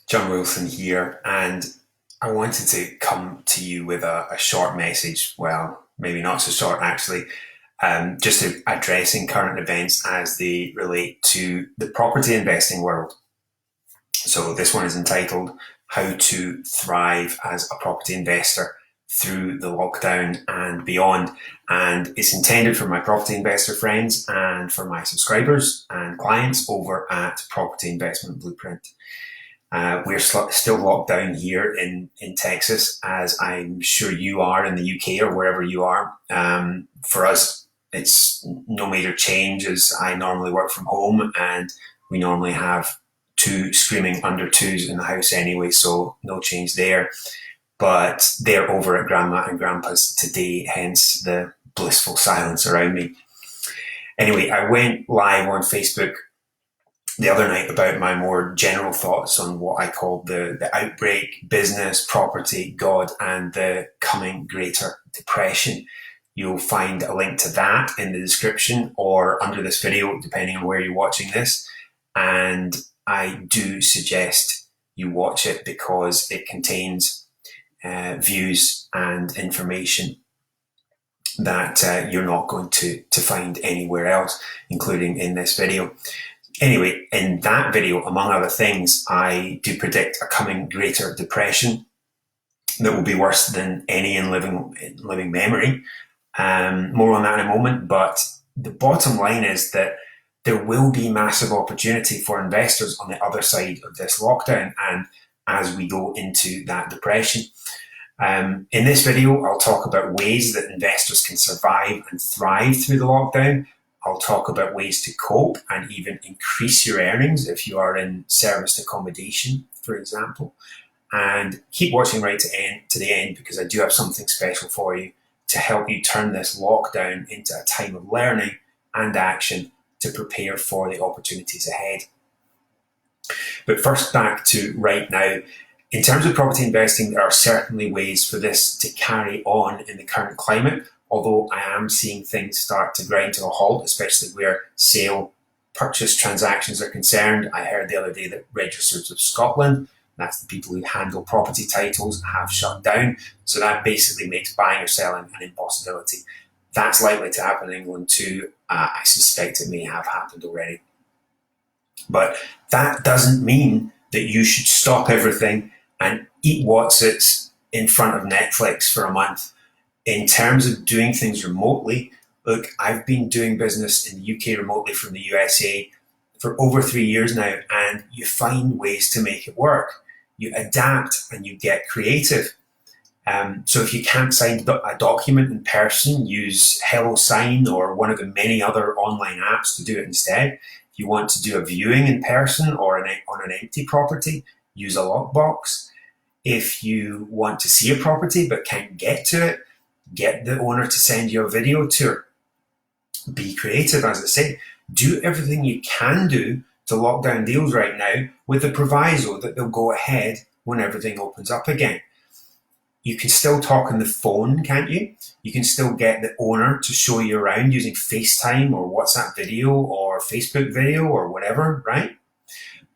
John Wilson here, and I wanted to come to you with a short message. Well, maybe not so short actually, just addressing current events as they relate to the property investing world. So this one is entitled How to Thrive as a Property Investor Through the Lockdown and Beyond. And it's intended for my property investor friends and for my subscribers and clients over at Property Investment Blueprint. We're still locked down here in Texas, as I'm sure you are in the UK or wherever you are. For us, it's no major change, as I normally work from home and we normally have two screaming under twos in the house anyway, so no change there. But they're over at Grandma and Grandpa's today, hence the blissful silence around me. Anyway, I went live on Facebook the other night about my more general thoughts on what I call the outbreak, business, property, God, and the coming Greater Depression. You'll find a link to that in the description or under this video, depending on where you're watching this. And I do suggest you watch it because it contains views and information that you're not going to find anywhere else, including in this video. Anyway, in that video, among other things, I do predict a coming Greater Depression that will be worse than any in living memory. More on that in a moment, but the bottom line is that there will be massive opportunity for investors on the other side of this lockdown and as we go into that depression. In this video, I'll talk about ways that investors can survive and thrive through the lockdown. I'll talk about ways to cope and even increase your earnings if you are in serviced accommodation, for example. And keep watching right to the end because I do have something special for you to help you turn this lockdown into a time of learning and action to prepare for the opportunities ahead. But first, back to right now. In terms of property investing, there are certainly ways for this to carry on in the current climate, although I am seeing things start to grind to a halt, especially where sale purchase transactions are concerned. I heard the other day that Registers of Scotland, that's the people who handle property titles, have shut down. So that basically makes buying or selling an impossibility. That's likely to happen in England too. I suspect it may have happened already. But that doesn't mean that you should stop everything and eat Wotsits in front of Netflix for a month. In terms of doing things remotely, look, I've been doing business in the UK remotely from the USA for over 3 years now, and you find ways to make it work. You adapt and you get creative. So if you can't sign a document in person, use HelloSign or one of the many other online apps to do it instead. If you want to do a viewing in person or on an empty property, use a lockbox. If you want to see a property but can't get to it, get the owner to send you a video tour. Be creative, as I say. Do everything you can do to lock down deals right now with the proviso that they'll go ahead when everything opens up again. You can still talk on the phone, can't you? You can still get the owner to show you around using FaceTime or WhatsApp video or Facebook video or whatever, right?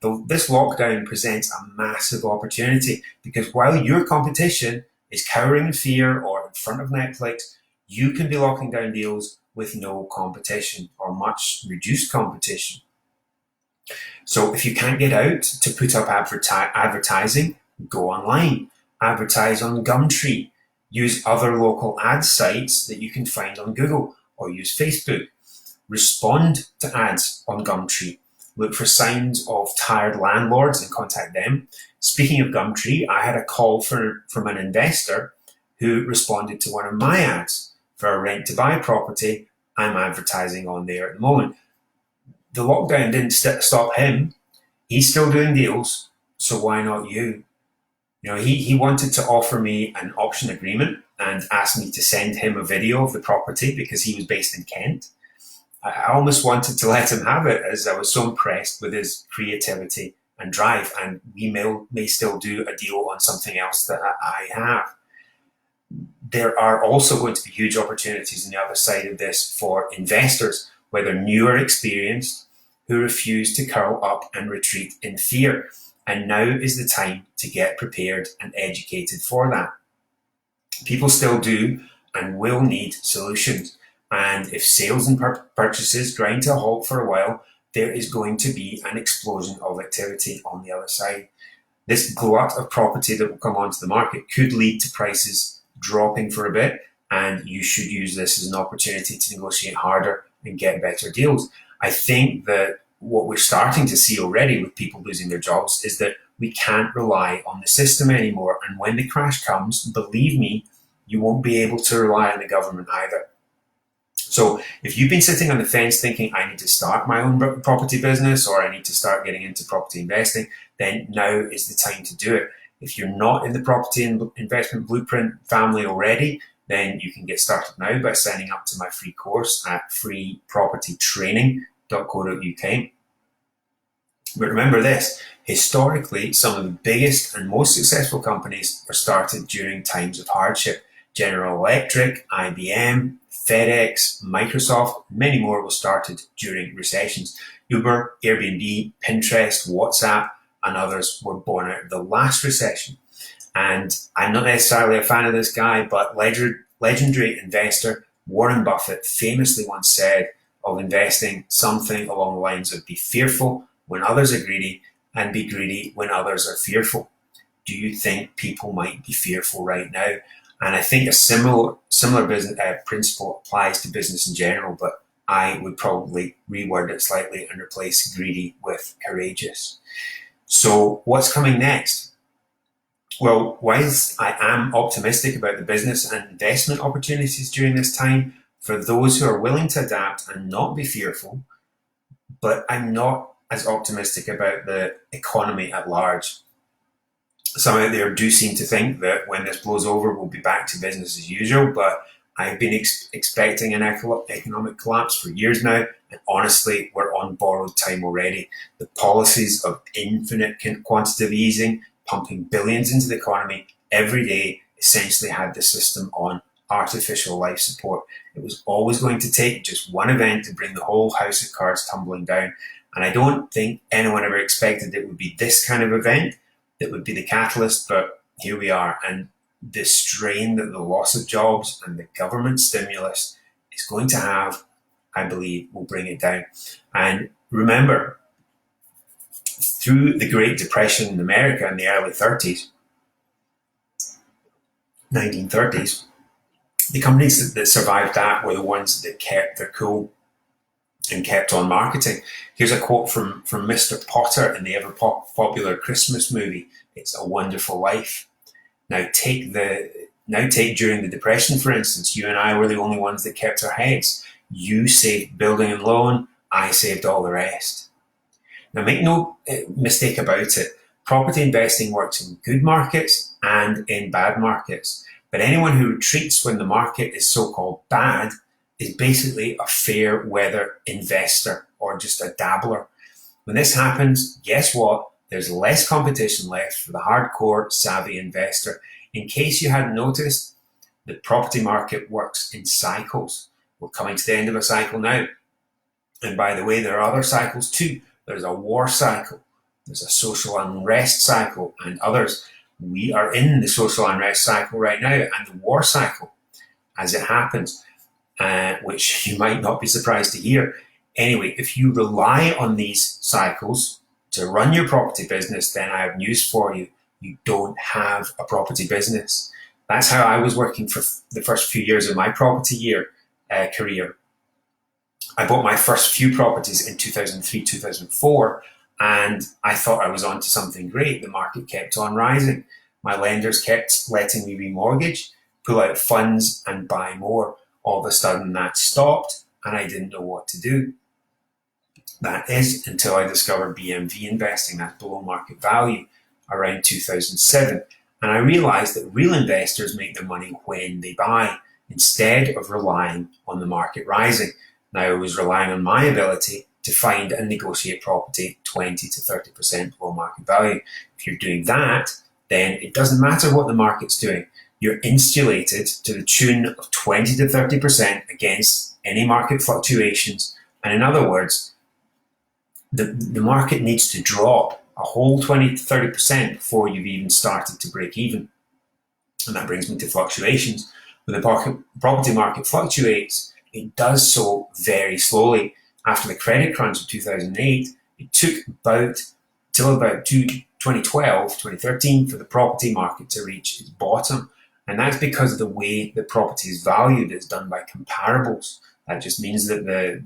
Though this lockdown presents a massive opportunity because while your competition is cowering in fear or in front of Netflix, you can be locking down deals with no competition or much reduced competition. So if you can't get out to put up advertising, go online. Advertise on Gumtree. Use other local ad sites that you can find on Google or use Facebook. Respond to ads on Gumtree. Look for signs of tired landlords and contact them. Speaking of Gumtree, I had a call from an investor who responded to one of my ads for a rent-to-buy property I'm advertising on there at the moment. The lockdown didn't stop him. He's still doing deals, so why not you? You know, he wanted to offer me an option agreement and asked me to send him a video of the property because he was based in Kent. I almost wanted to let him have it as I was so impressed with his creativity and drive, and we may still do a deal on something else that I have. There are also going to be huge opportunities on the other side of this for investors, whether new or experienced, who refuse to curl up and retreat in fear. And now is the time to get prepared and educated for that. People still do and will need solutions. And if sales and purchases grind to a halt for a while, there is going to be an explosion of activity on the other side. This glut of property that will come onto the market could lead to prices dropping for a bit, and you should use this as an opportunity to negotiate harder and get better deals. I think that what we're starting to see already with people losing their jobs is that we can't rely on the system anymore. And when the crash comes, believe me, you won't be able to rely on the government either. So if you've been sitting on the fence thinking, I need to start my own property business or I need to start getting into property investing, then now is the time to do it. If you're not in the property investment blueprint family already, then you can get started now by signing up to my free course at freepropertytraining.co.uk. But remember this, historically, some of the biggest and most successful companies were started during times of hardship. General Electric, IBM, FedEx, Microsoft, many more were started during recessions. Uber, Airbnb, Pinterest, WhatsApp, and others were born out of the last recession. And I'm not necessarily a fan of this guy, but legendary investor Warren Buffett famously once said of investing something along the lines of be fearful when others are greedy and be greedy when others are fearful. Do you think people might be fearful right now? And I think a similar business principle applies to business in general, but I would probably reword it slightly and replace greedy with courageous. So what's coming next? Well, whilst I am optimistic about the business and investment opportunities during this time, for those who are willing to adapt and not be fearful, but I'm not as optimistic about the economy at large. Some out there do seem to think that when this blows over, we'll be back to business as usual, but I've been expecting an economic collapse for years now, and honestly, we're on borrowed time already. The policies of infinite quantitative easing, pumping billions into the economy every day, essentially had the system on artificial life support. It was always going to take just one event to bring the whole house of cards tumbling down, and I don't think anyone ever expected it would be this kind of event that would be the catalyst, but here we are. And the strain that the loss of jobs and the government stimulus is going to have, I believe, will bring it down. And remember, through the Great Depression in America in the early 1930s, the companies that survived that were the ones that kept their cool and kept on marketing. Here's a quote from Mr. Potter in the ever popular Christmas movie, It's a Wonderful Life. Now take during the Depression, for instance, you and I were the only ones that kept our heads. You saved building and loan, I saved all the rest. Now make no mistake about it, property investing works in good markets and in bad markets. But anyone who retreats when the market is so-called bad is basically a fair weather investor or just a dabbler. When this happens, guess what? There's less competition left for the hardcore savvy investor. In case you hadn't noticed, the property market works in cycles. We're coming to the end of a cycle now. And by the way, there are other cycles too. There's a war cycle, there's a social unrest cycle, and others. We are in the social unrest cycle right now and the war cycle as it happens. Which you might not be surprised to hear. Anyway, if you rely on these cycles to run your property business, then I have news for you. You don't have a property business. That's how I was working for the first few years of my property career. I bought my first few properties in 2003, 2004, and I thought I was onto something great. The market kept on rising. My lenders kept letting me remortgage, pull out funds, and buy more. All of a sudden that stopped and I didn't know what to do. That is until I discovered BMV investing, that's below market value, around 2007. And I realized that real investors make their money when they buy, instead of relying on the market rising. Now I was relying on my ability to find and negotiate property 20 to 30% below market value. If you're doing that, then it doesn't matter what the market's doing. You're insulated to the tune of 20 to 30% against any market fluctuations. And in other words, the market needs to drop a whole 20 to 30% before you've even started to break even. And that brings me to fluctuations. When the property market fluctuates, it does so very slowly. After the credit crunch of 2008, it took till about 2012, 2013 for the property market to reach its bottom. And that's because of the way that property is valued. It's done by comparables. That just means that the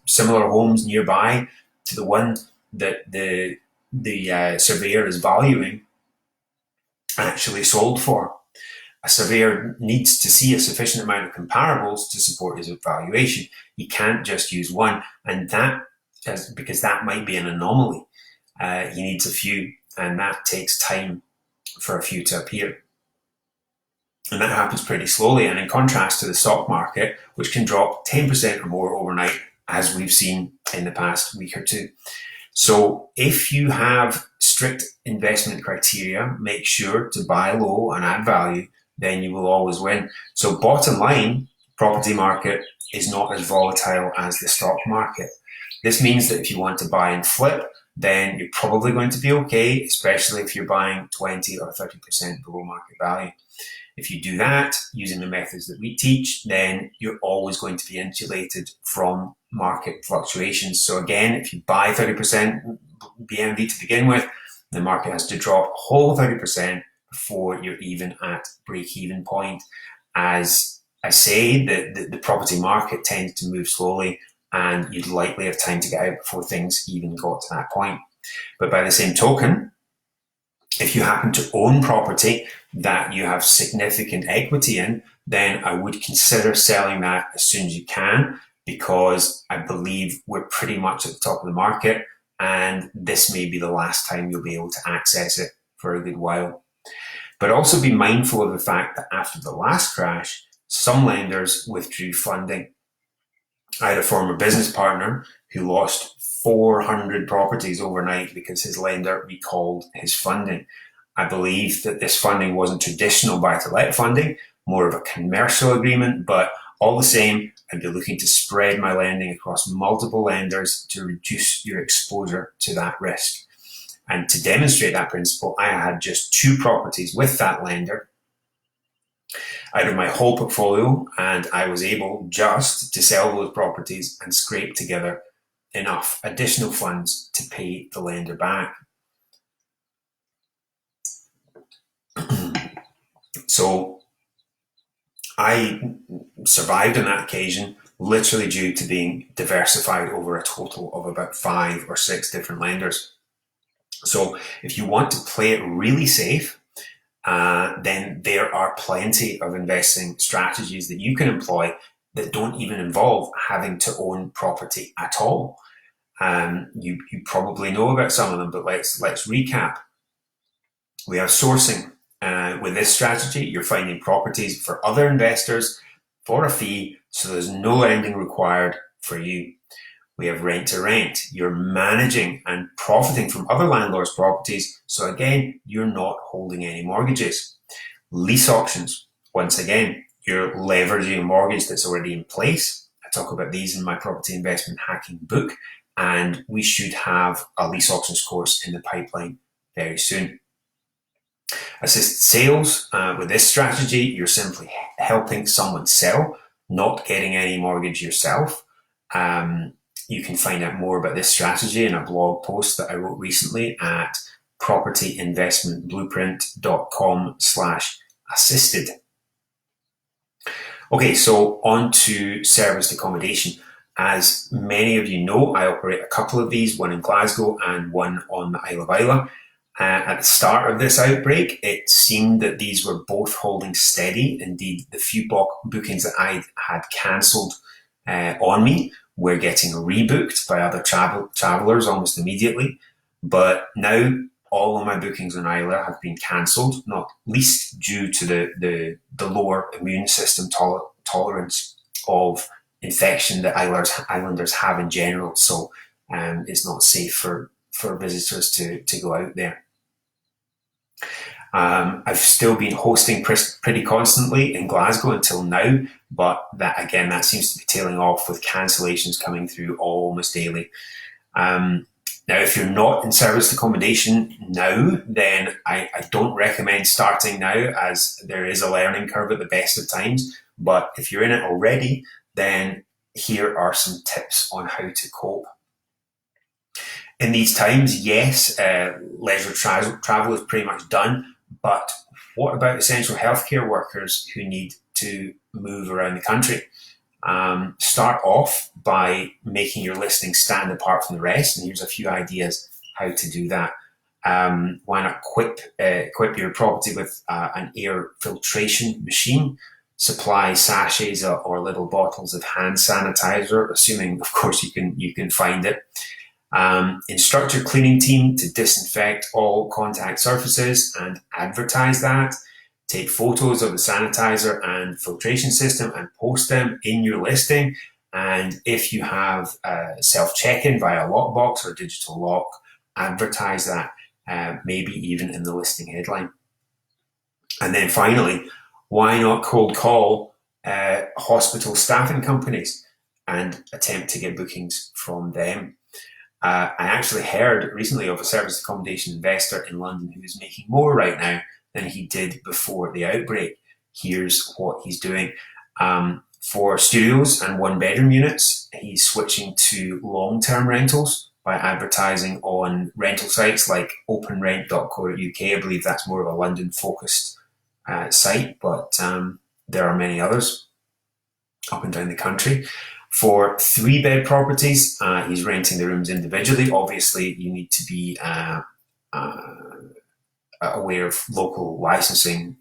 similar homes nearby to the one that the surveyor is valuing actually sold for. A surveyor needs to see a sufficient amount of comparables to support his valuation. He can't just use one, and because that might be an anomaly. He needs a few, and that takes time for a few to appear. And that happens pretty slowly, and in contrast to the stock market, which can drop 10% or more overnight, as we've seen in the past week or two. So if you have strict investment criteria, make sure to buy low and add value, then you will always win. So bottom line, property market is not as volatile as the stock market. This means that if you want to buy and flip, then you're probably going to be okay, especially if you're buying 20 or 30% below market value. If you do that using the methods that we teach, then you're always going to be insulated from market fluctuations. So again, if you buy 30% BMV to begin with, the market has to drop a whole 30% before you're even at break-even point. As I say, the property market tends to move slowly, and you'd likely have time to get out before things even got to that point. But by the same token, if you happen to own property that you have significant equity in, then I would consider selling that as soon as you can, because I believe we're pretty much at the top of the market, and this may be the last time you'll be able to access it for a good while. But also be mindful of the fact that after the last crash, some lenders withdrew funding. I had a former business partner who lost 400 properties overnight because his lender recalled his funding. I believe that this funding wasn't traditional buy-to-let funding, more of a commercial agreement, but all the same, I'd be looking to spread my lending across multiple lenders to reduce your exposure to that risk. And to demonstrate that principle, I had just 2 properties with that lender out of my whole portfolio, and I was able just to sell those properties and scrape together enough additional funds to pay the lender back. So I survived on that occasion, literally due to being diversified over a total of about 5 or 6 different lenders. So if you want to play it really safe, then there are plenty of investing strategies that you can employ that don't even involve having to own property at all. You probably know about some of them, but let's recap. We have sourcing. With this strategy, you're finding properties for other investors for a fee, so there's no lending required for you. We have rent to rent. You're managing and profiting from other landlords' properties, so again, you're not holding any mortgages. Lease options. Once again, you're leveraging a mortgage that's already in place. I talk about these in my property investment hacking book, and we should have a lease options course in the pipeline very soon. Assisted sales. With this strategy, you're simply helping someone sell, not getting any mortgage yourself. You can find out more about this strategy in a blog post that I wrote recently at propertyinvestmentblueprint.com/assisted. Okay, so on to serviced accommodation. As many of you know, I operate a couple of these, one in Glasgow and one on the Isle of Islay. At the start of this outbreak, it seemed that these were both holding steady. Indeed, the few bookings that I had cancelled on me were getting rebooked by other travellers almost immediately. But now all of my bookings on Islay have been cancelled, not least due to the lower immune system tolerance of infection that islanders have in general. So it's not safe for visitors to go out there. I've still been hosting pretty constantly in Glasgow until now, but that seems to be tailing off with cancellations coming through almost daily. Now, if you're not in serviced accommodation now, then I don't recommend starting now, as there is a learning curve at the best of times. But if you're in it already, then here are some tips on how to cope. In these times, yes, leisure travel is pretty much done, but what about essential healthcare workers who need to move around the country? Start off by making your listing stand apart from the rest, and here's a few ideas how to do that. Why not equip your property with an air filtration machine? Supply sachets or little bottles of hand sanitizer, assuming, of course, you can find it. Instruct your cleaning team to disinfect all contact surfaces and advertise that. Take photos of the sanitizer and filtration system and post them in your listing. And if you have self-check-in via lockbox or digital lock, advertise that, maybe even in the listing headline. And then finally, why not cold call hospital staffing companies and attempt to get bookings from them? I actually heard recently of a serviced accommodation investor in London who is making more right now than he did before the outbreak. Here's what he's doing. For studios and one-bedroom units, he's switching to long-term rentals by advertising on rental sites like openrent.co.uk. I believe that's more of a London-focused site, but there are many others up and down the country. For 3-bed properties, he's renting the rooms individually. Obviously, you need to be aware of local licensing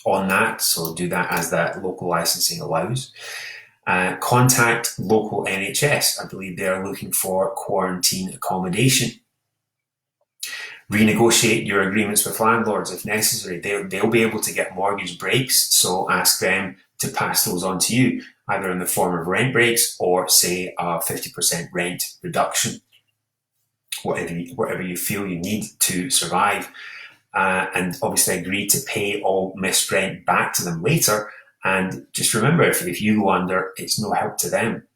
on that, so do that as that local licensing allows. Contact local NHS. I believe they are looking for quarantine accommodation. Renegotiate your agreements with landlords if necessary. They'll be able to get mortgage breaks, so ask them to pass those on to you, either in the form of rent breaks or, say, a 50% rent reduction. Whatever you feel you need to survive. And obviously agree to pay all missed rent back to them later. And just remember, if you go under, it's no help to them.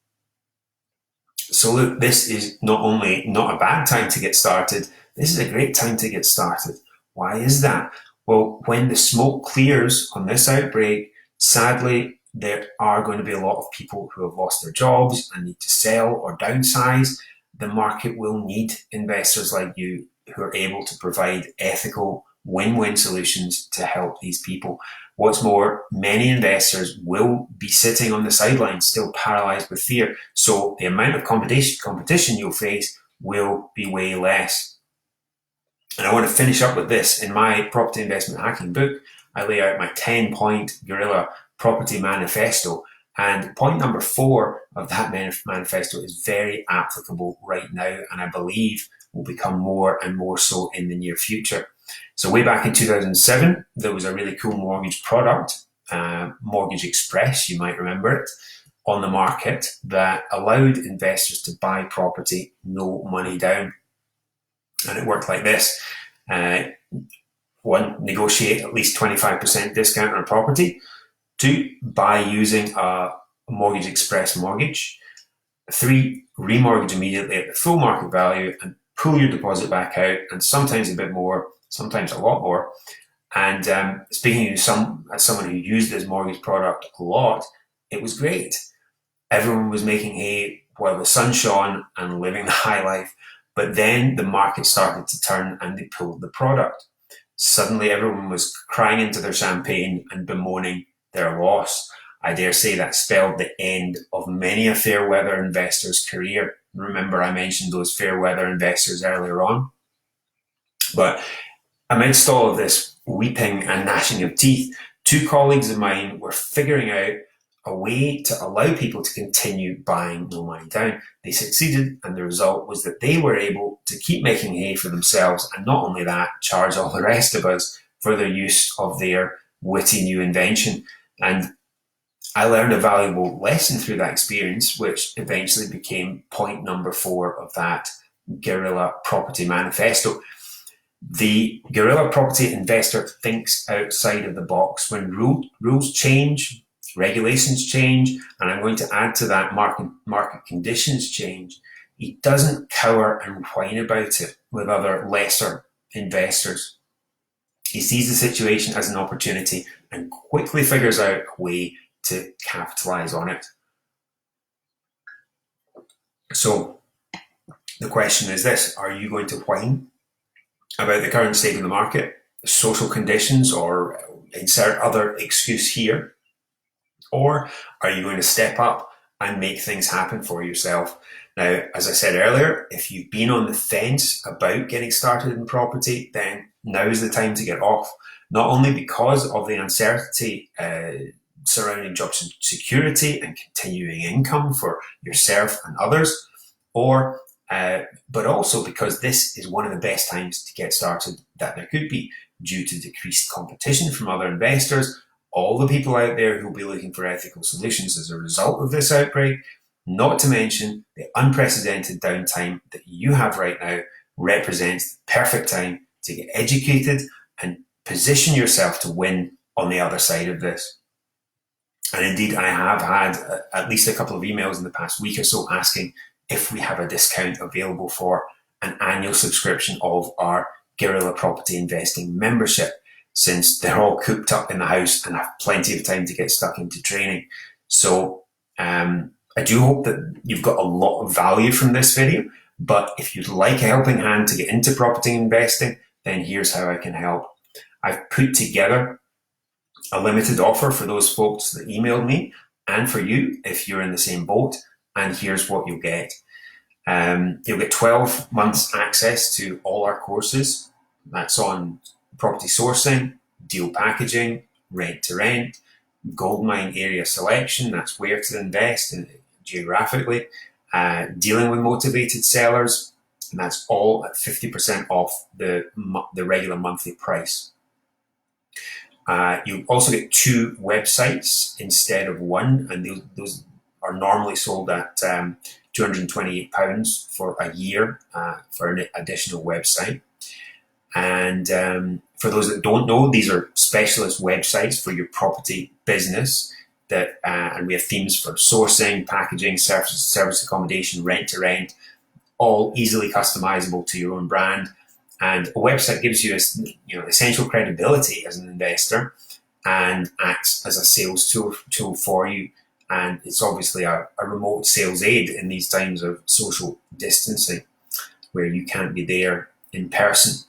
So look, this is not only not a bad time to get started, this is a great time to get started. Why is that? Well, when the smoke clears on this outbreak, sadly, there are going to be a lot of people who have lost their jobs and need to sell or downsize. The market will need investors like you who are able to provide ethical win-win solutions to help these people. What's more, many investors will be sitting on the sidelines, still paralyzed with fear. So the amount of competition you'll face will be way less. And I want to finish up with this. In my property investment hacking book, I lay out my 10-point guerrilla property manifesto. And point number 4 of that manifesto is very applicable right now, and I believe will become more and more so in the near future. So way back in 2007, there was a really cool mortgage product, Mortgage Express, you might remember it, on the market that allowed investors to buy property, no money down. And it worked like this. 1, negotiate at least 25% discount on a property. 2, buy using a Mortgage Express mortgage. 3, remortgage immediately at the full market value and pull your deposit back out, and sometimes a bit more, sometimes a lot more. And speaking as someone who used this mortgage product a lot, it was great. Everyone was making hay while the sun shone and living the high life. But then the market started to turn and they pulled the product. Suddenly everyone was crying into their champagne and bemoaning their loss. I dare say that spelled the end of many a fair weather investor's career. Remember, I mentioned those fair weather investors earlier on. But amidst all of this weeping and gnashing of teeth, 2 colleagues of mine were figuring out a way to allow people to continue buying no money down. They succeeded, and the result was that they were able to keep making hay for themselves, and not only that, charge all the rest of us for their use of their witty new invention. And I learned a valuable lesson through that experience, which eventually became point number 4 of that guerrilla property manifesto. The guerrilla property investor thinks outside of the box. When rules change, regulations change, and I'm going to add to that market conditions change. He doesn't cower and whine about it with other lesser investors. He sees the situation as an opportunity and quickly figures out a way to capitalize on it. So the question is this: are you going to whine about the current state of the market, social conditions, or insert other excuse here? Or are you going to step up and make things happen for yourself? Now, as I said earlier, if you've been on the fence about getting started in property, then now is the time to get off. Not only because of the uncertainty surrounding job security and continuing income for yourself and others, but also because this is one of the best times to get started that there could be, due to decreased competition from other investors, all the people out there who will be looking for ethical solutions as a result of this outbreak, not to mention the unprecedented downtime that you have right now represents the perfect time to get educated and position yourself to win on the other side of this. And indeed, I have had at least a couple of emails in the past week or so asking if we have a discount available for an annual subscription of our Guerrilla Property Investing membership, since they're all cooped up in the house and have plenty of time to get stuck into training. So I do hope that you've got a lot of value from this video, but if you'd like a helping hand to get into property investing, then here's how I can help. I've put together a limited offer for those folks that emailed me, and for you if you're in the same boat, and here's what you'll get. You'll get 12 months access to all our courses. That's on property sourcing, deal packaging, rent to rent, goldmine area selection, that's where to invest in, geographically, dealing with motivated sellers, and that's all at 50% off the regular monthly price. You also get 2 websites instead of 1, and those are normally sold at £228 for a year for an additional website. And for those that don't know, these are specialist websites for your property business. And we have themes for sourcing, packaging, service accommodation, rent to rent, all easily customizable to your own brand. And a website gives you essential credibility as an investor and acts as a sales tool for you. And it's obviously a remote sales aid in these times of social distancing where you can't be there in person.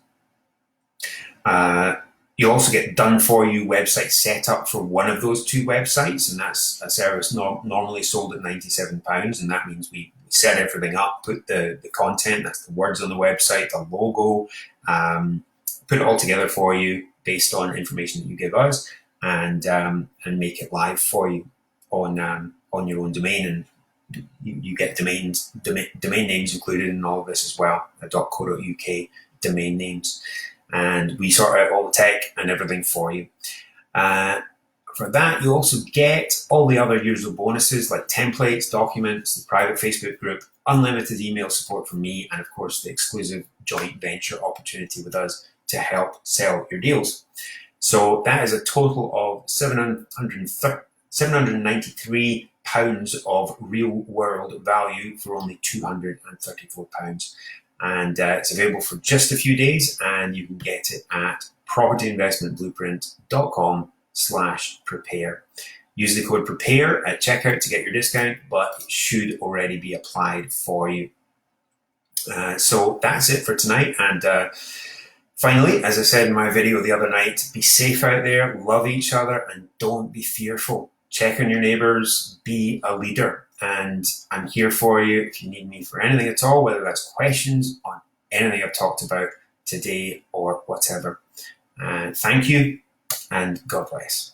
You also get done for you website setup for one of those 2 websites, and that's a service normally sold at £97, and that means we set everything up, put the content, that's the words on the website, the logo, put it all together for you based on information that you give us, and make it live for you on your own domain. And you get domain names included in all of this as well, .co.uk domain names. And we sort out all the tech and everything for you. For that, you also get all the other usual bonuses like templates, documents, the private Facebook group, unlimited email support from me, and of course the exclusive joint venture opportunity with us to help sell your deals. So that is a total of £793 of real world value for only £234. And it's available for just a few days, and you can get it at propertyinvestmentblueprint.com/prepare. Use the code PREPARE at checkout to get your discount, but it should already be applied for you. So that's it for tonight. And finally, as I said in my video the other night, be safe out there, love each other, and don't be fearful. Check on your neighbors, be a leader. And I'm here for you if you need me for anything at all, whether that's questions on anything I've talked about today or whatever. Thank you, and God bless.